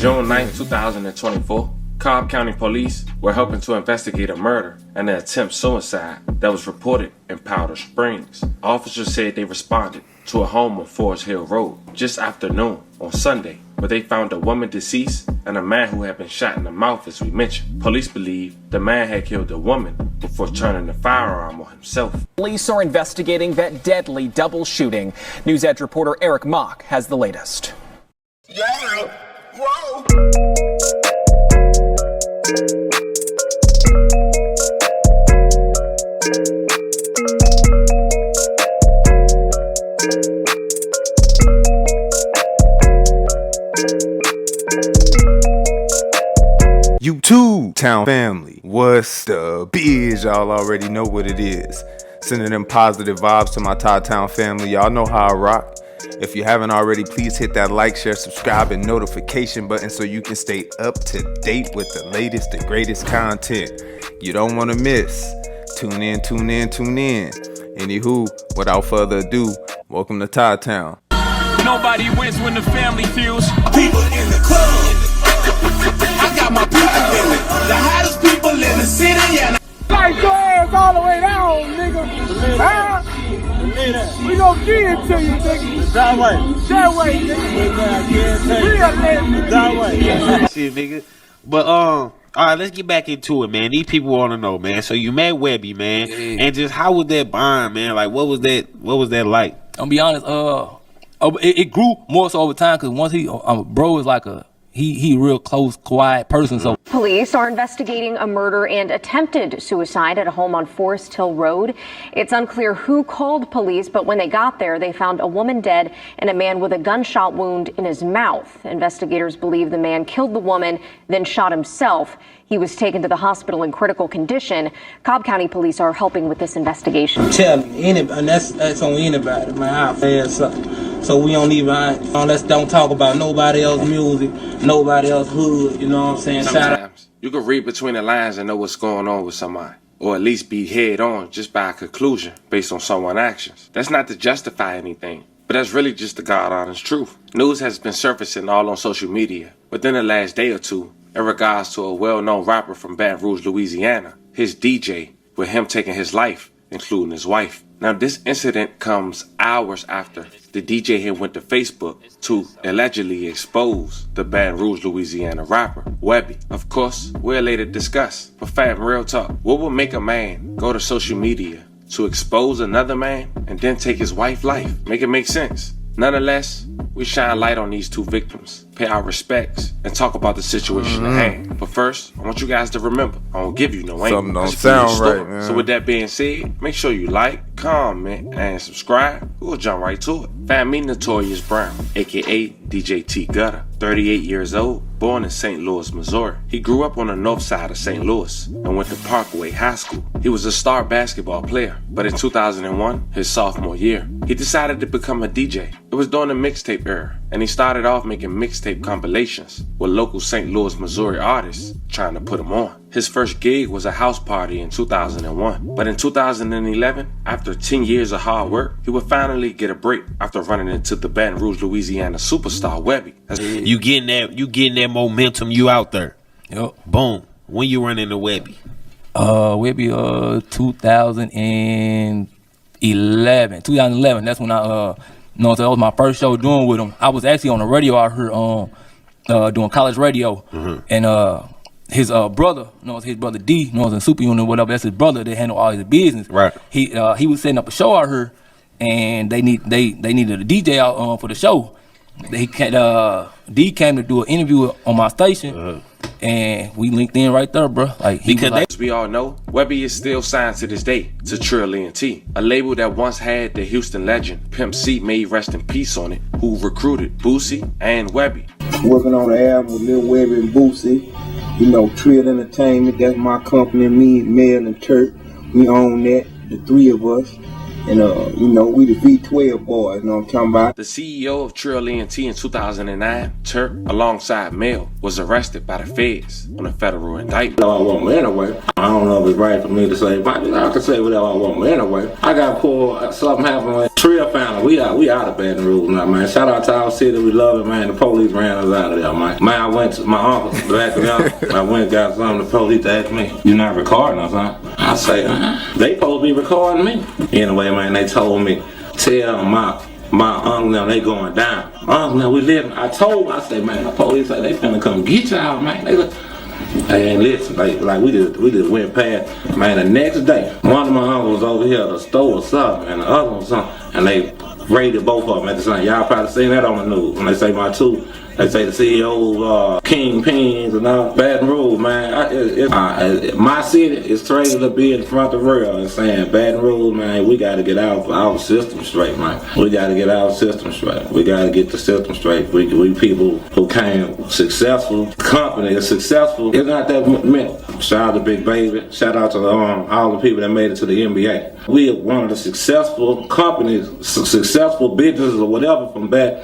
June 9, 2024, Cobb County Police were helping to investigate a murder and an attempt suicide that was reported in Powder Springs. Officers said they responded to a home on Forest Hill Road just after noon on Sunday, where they found a woman deceased and a man who had been shot in the mouth, as we mentioned. Police believe the man had killed the woman before turning the firearm on himself. Police are investigating that deadly double shooting. News Edge reporter Eric Mock has the latest. Yeah, whoa. You too, Town family. What's the biz? Y'all already know what it is. Sending them positive vibes to my Todd-Town family. Y'all know how I rock. If you haven't already, please hit that like, share, subscribe, and notification button so you can stay up to date with the latest and greatest content you don't want to miss. Tune in, tune in, tune in. Anywho, without further ado, welcome to Todd-Town. Nobody wins when the family feels. People in the club. I got my people in it. The hottest people in the city. And like your ass all the way down, nigga. Huh? We gon' give it to you, nigga. That way. That way, nigga. That way. Shit, nigga. But all right, let's get back into it, man. These people want to know, man. So you met Webbie, man, and just how was that bond, man? Like, what was that like? I'm be honest, it grew more so over time because once bro is like he real close, quiet person. So police are investigating a murder and attempted suicide at a home on Forest Hill Road. It's unclear who called police, but when they got there, they found a woman dead and a man with a gunshot wound in his mouth. Investigators believe the man killed the woman, then shot himself. He was taken to the hospital in critical condition. Cobb County Police are helping with this investigation. Tell me, anybody, that's on anybody, man. So we don't even, let's don't talk about nobody else's music, nobody else's hood, you know what I'm saying? Sometimes you can read between the lines and know what's going on with somebody, or at least be head on just by a conclusion based on someone's actions. That's not to justify anything, but that's really just the God honest truth. News has been surfacing all on social media within the last day or two in regards to a well-known rapper from Baton Rouge, Louisiana, his DJ, with him taking his life, including his wife. Now, this incident comes hours after the DJ had went to Facebook to allegedly expose the Baton Rouge, Louisiana rapper, Webbie. Of course, we'll later discuss, but fam, real talk, what would make a man go to social media to expose another man and then take his wife's life? Make it make sense. Nonetheless, we shine light on these two victims, pay our respects, and talk about the situation at hand. But first, I want you guys to remember, I don't give you no angle. Something don't sound right, man. So with that being said, make sure you like, comment, and subscribe. We'll jump right to it. Find me Notorious Brown, aka DJ T Gutter, 38 years old, born in St. Louis, Missouri. He grew up on the north side of St. Louis and went to Parkway High School. He was a star basketball player, but in 2001, his sophomore year, he decided to become a DJ. It was during the mixtape era, and he started off making mixtape compilations with local St. Louis, Missouri artists trying to put him on. His first gig was a house party in 2001, but in 2011, after 10 years of hard work, he would finally get a break after running into the Baton Rouge, Louisiana superstar Webbie. You getting that momentum, you out there. Yep. Boom. When you run into Webbie? Webbie 2011. That's when I that was my first show doing with him. I was actually on the radio out here doing college radio, and his brother, his brother D, in Super Unit or whatever. That's his brother that handled all his business. Right. He was setting up a show out here, and they needed a DJ out for the show. D came to do an interview on my station, and we linked in right there, bro. As we all know, Webbie is still signed to this day to Trill ENT, a label that once had the Houston legend Pimp C, may rest in peace on it, who recruited Boosie and Webbie. Working on the album with Lil Webbie and Boosie. You know, Trill Entertainment, that's my company, me, Mel, and Turk. We own that, the three of us. And, we the V12 boys, you know what I'm talking about? The CEO of Trill ENT in 2009, Turk, alongside Mel, was arrested by the feds on a federal indictment. I want me anyway. I don't know if it's right for me to say, but I can say whatever I want me anyway. I got poor, something happened with Trill family. We out of Baton Rouge now, man. Shout out to our city, we love it, man. The police ran us out of there, man. Man, I went to my uncle back there. I went and got something. The police asked me, "You not recording us, huh?" I say, they supposed to be recording me. Anyway, man, they told me, tell my uncle now they going down. Uncle now we living. I said, man, the police say they finna come get y'all, man. They ain't listen. Like we just went past. Man, the next day, one of my uncles was over here at the store or something, and the other one something, and they raided both of them at the same. Y'all probably seen that on the news when they say my two. They say the CEO, kingpins and all. Baton Rouge, man. My city is trained to be in front of the rail and saying, Baton Rouge, man, we got to get our system straight, man. We got to get our system straight. We got to get the system straight. We people who came successful, company is successful. It's not that meant. Shout out to Big Baby. Shout out to all the people that made it to the NBA. We are one of the successful companies, successful businesses or whatever from back.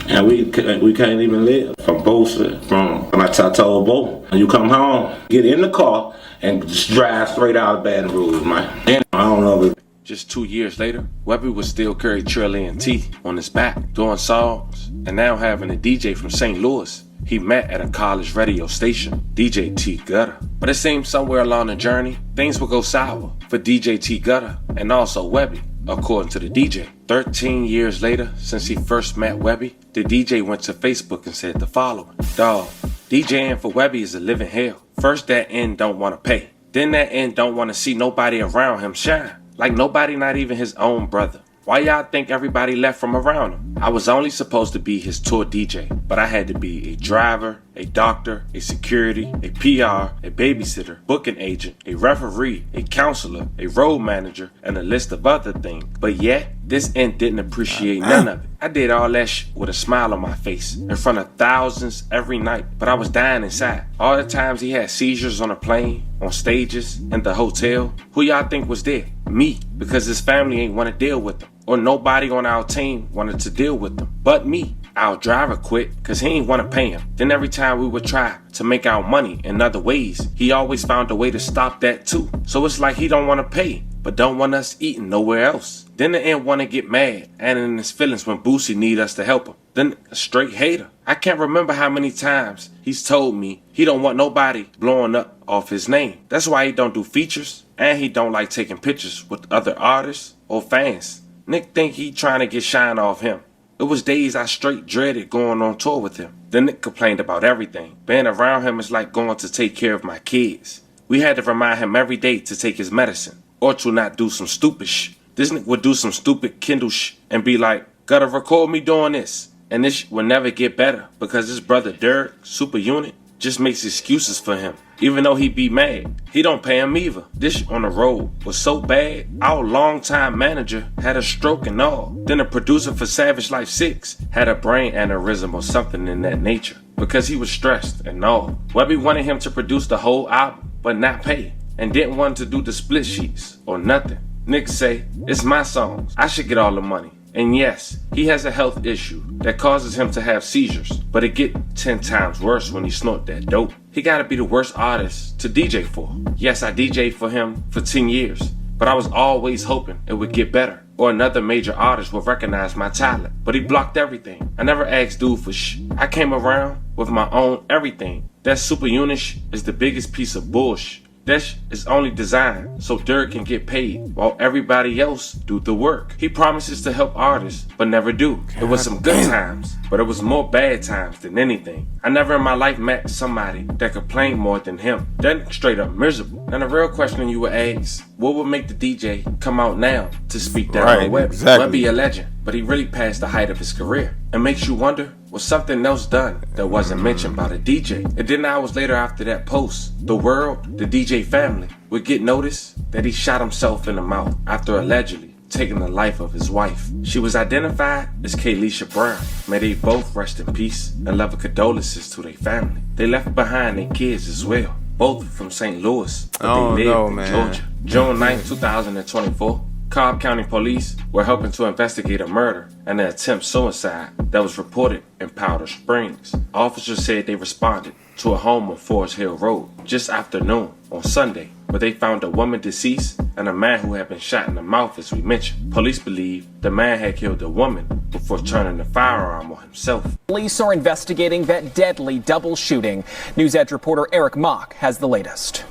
And we can't even live from bullshit. I told Bo, when you come home, get in the car and just drive straight out of Baton Rouge, man. And I don't know if Just 2 years later, Webbie would still carry Trill A&T on his back, doing songs, and now having a DJ from St. Louis he met at a college radio station, DJ T Gutter. But it seemed somewhere along the journey, things would go sour for DJ T Gutter and also Webbie. According to the DJ, 13 years later, since he first met Webbie, the DJ went to Facebook and said the following: "Dawg, DJing for Webbie is a living hell. First, that end don't want to pay. Then that end don't want to see nobody around him shine. Like nobody, not even his own brother. Why y'all think everybody left from around him? I was only supposed to be his tour DJ, but I had to be a driver, a doctor, a security, a PR, a babysitter, booking agent, a referee, a counselor, a road manager, and a list of other things. But yet, this end didn't appreciate none of it. I did all that with a smile on my face, in front of thousands every night, but I was dying inside. All the times he had seizures on a plane, on stages, in the hotel, who y'all think was there? Me, because his family ain't want to deal with him, or nobody on our team wanted to deal with him, but me. Our driver quit because he ain't want to pay him. Then every time we would try to make our money in other ways, he always found a way to stop that too. So it's like he don't want to pay, but don't want us eating nowhere else. Then the end want to get mad and in his feelings when Boosie need us to help him. Then a straight hater. I can't remember how many times he's told me he don't want nobody blowing up off his name. That's why he don't do features, and he don't like taking pictures with other artists or fans. Nick think he trying to get shine off him. It was days I straight dreaded going on tour with him. Then Nick complained about everything. Being around him is like going to take care of my kids. We had to remind him every day to take his medicine, or to not do some stupid shh. This Nick would do some stupid Kindle shh and be like, "Gotta record me doing this." And this will never get better because his brother Derek, Super Unit, just makes excuses for him. Even though he be mad, he don't pay him either. This on the road was so bad, our longtime manager had a stroke and all. Then the producer for Savage Life 6 had a brain aneurysm or something in that nature because he was stressed and all. Webbie wanted him to produce the whole album, but not pay, and didn't want to do the split sheets or nothing. Nick say, "It's my songs, I should get all the money." And yes, he has a health issue that causes him to have seizures, but it get 10 times worse when he snort that dope. He gotta be the worst artist to DJ for. Yes, I DJ'd for him for 10 years, but I was always hoping it would get better, or another major artist would recognize my talent. But he blocked everything. I never asked dude for shh. I came around with my own everything. That Super Unit shh is the biggest piece of bullshit. That is only designed so Dirk can get paid while everybody else do the work. He promises to help artists, but never do. It was some good times, but it was more bad times than anything. I never in my life met somebody that complained more than him. Then straight up miserable. And the real question you would ask, what would make the DJ come out now to speak down on Webbie? Webbie a legend, but he really passed the height of his career. It makes you wonder, was something else done that wasn't mentioned by the DJ? And then hours later after that post, the world, the DJ family, would get notice that he shot himself in the mouth after allegedly taking the life of his wife. She was identified as Kalisha Brown. May they both rest in peace and love and condolences to their family. They left behind their kids as well, both from St. Louis, but they lived in Georgia. June 9th, 2024. Cobb County Police were helping to investigate a murder and an attempt suicide that was reported in Powder Springs. Officers said they responded to a home on Forest Hill Road just after noon on Sunday, where they found a woman deceased and a man who had been shot in the mouth, as we mentioned. Police believe the man had killed the woman before turning the firearm on himself. Police are investigating that deadly double shooting. News Edge reporter Eric Mock has the latest.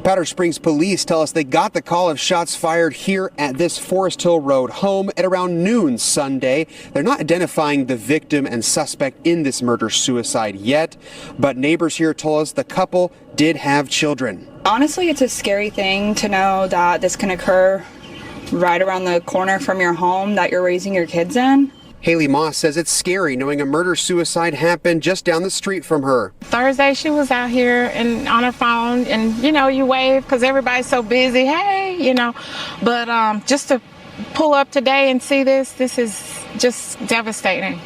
Powder Springs police tell us they got the call of shots fired here at this Forest Hill Road home at around noon Sunday. They're not identifying the victim and suspect in this murder-suicide yet, but neighbors here told us the couple did have children. Honestly, it's a scary thing to know that this can occur right around the corner from your home that you're raising your kids in. Haley Moss says it's scary knowing a murder-suicide happened just down the street from her. Thursday, she was out here and on her phone, and you wave because everybody's so busy. Hey, but just to pull up today and see this is just devastating.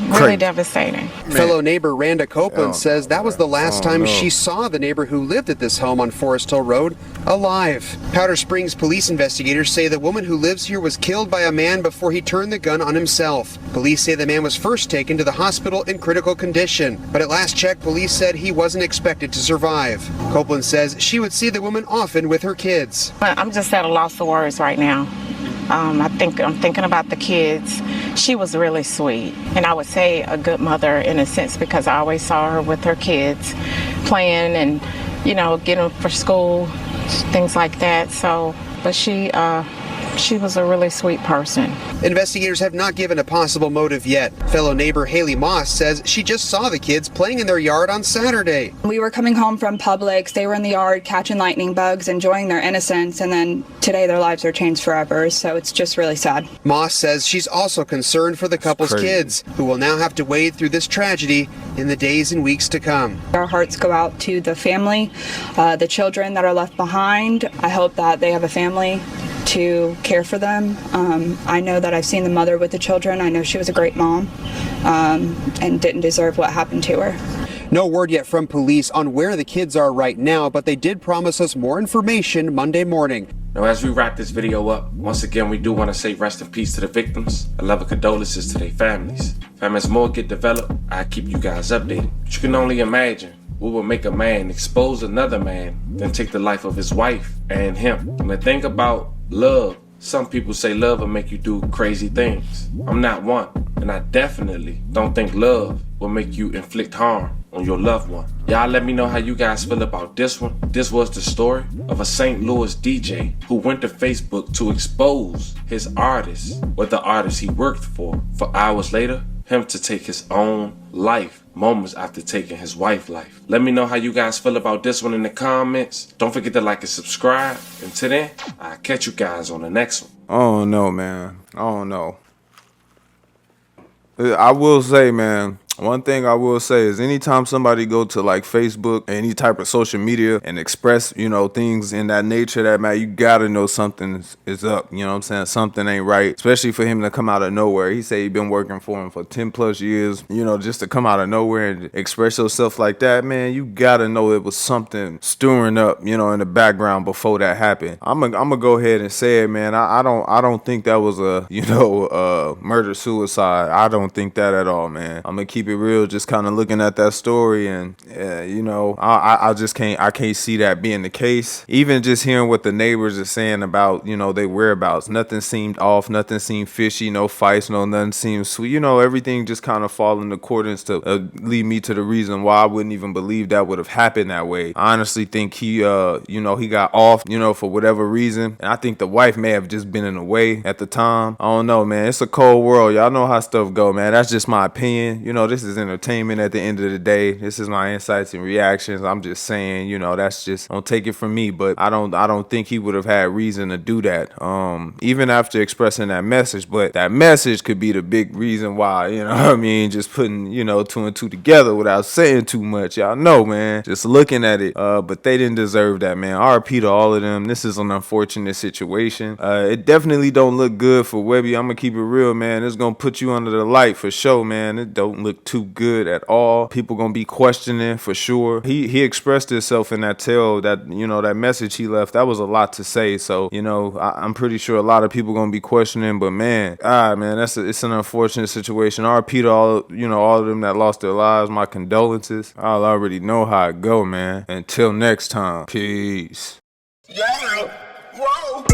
Really devastating. Fellow neighbor Randa Copeland says that was the last time she saw the neighbor who lived at this home on Forest Hill Road alive. Powder Springs police investigators say the woman who lives here was killed by a man before he turned the gun on himself. Police say the man was first taken to the hospital in critical condition, but at last check, police said he wasn't expected to survive. Copeland says she would see the woman often with her kids. I'm just at a loss of words right now. I'm thinking about the kids. She was really sweet, and I would say a good mother in a sense because I always saw her with her kids playing and getting them for school, things like that. So, but she was a really sweet person. Investigators have not given a possible motive yet. Fellow neighbor Haley Moss says she just saw the kids playing in their yard on Saturday. We were coming home from Publix. They were in the yard catching lightning bugs, enjoying their innocence, and then today their lives are changed forever. So it's just really sad. Moss says she's also concerned for the couple's kids, who will now have to wade through this tragedy in the days and weeks to come. Our hearts go out to the family, the children that are left behind. I hope that they have a family to care for them. I know that I've seen the mother with the children. I know she was a great mom and didn't deserve what happened to her. No word yet from police on where the kids are right now, but they did promise us more information Monday morning. Now, as we wrap this video up, once again, we do want to say rest in peace to the victims and love and condolences to their families. As more get developed, I keep you guys updated. But you can only imagine what would make a man expose another man, then take the life of his wife and him. And the thing about love, some people say love will make you do crazy things. I'm not one, and I definitely don't think love will make you inflict harm on your loved one. Y'all let me know how you guys feel about this one. This was the story of a St. Louis DJ who went to Facebook to expose his artist, or the artist he worked for hours later, him to take his own life moments after taking his wife's life. Let me know how you guys feel about this one in the comments. Don't forget to like and subscribe. Until then, I'll catch you guys on the next one. I don't know, man. I don't know. I will say, man, one thing I will say is anytime somebody go to like Facebook, any type of social media and express, things in that nature, that man, you gotta know something is up. You know what I'm saying? Something ain't right, especially for him to come out of nowhere. He said he been working for him for 10 plus years, just to come out of nowhere and express yourself like that, man, you gotta know it was something stirring up, in the background before that happened. I'm gonna go ahead and say it, man. I don't think that was a, murder suicide. I don't think that at all, man. I'm gonna keep it real, just kind of looking at that story, and I just can't see that being the case. Even just hearing what the neighbors are saying about their whereabouts, nothing seemed off, nothing seemed fishy, no fights, nothing seemed sweet. everything just kind of fall in accordance to lead me to the reason why I wouldn't even believe that would have happened that way. I honestly think he he got off for whatever reason, and I think the wife may have just been in the way at the time. I don't know, man. It's a cold world. Y'all know how stuff go, man. That's just my opinion. This is entertainment at the end of the day. This is my insights and reactions. I'm just saying, that's just, don't take it from me, but I don't think he would have had reason to do that. Even after expressing that message, but that message could be the big reason why, just putting, 2 and 2 together without saying too much. Y'all know, man, just looking at it. But they didn't deserve that, man. RIP to all of them. This is an unfortunate situation. It definitely don't look good for Webbie. I'm gonna keep it real, man. It's gonna put you under the light for sure, man. It don't look too good at all. People gonna be questioning for sure. He expressed himself in that tale, that, you know, that message he left. That was a lot to say. So, you know, I'm pretty sure a lot of people gonna be questioning. But man, it's an unfortunate situation. RP to all, you know, all of them that lost their lives. My condolences. I'll already know how it go, man. Until next time, peace. Yeah, whoa.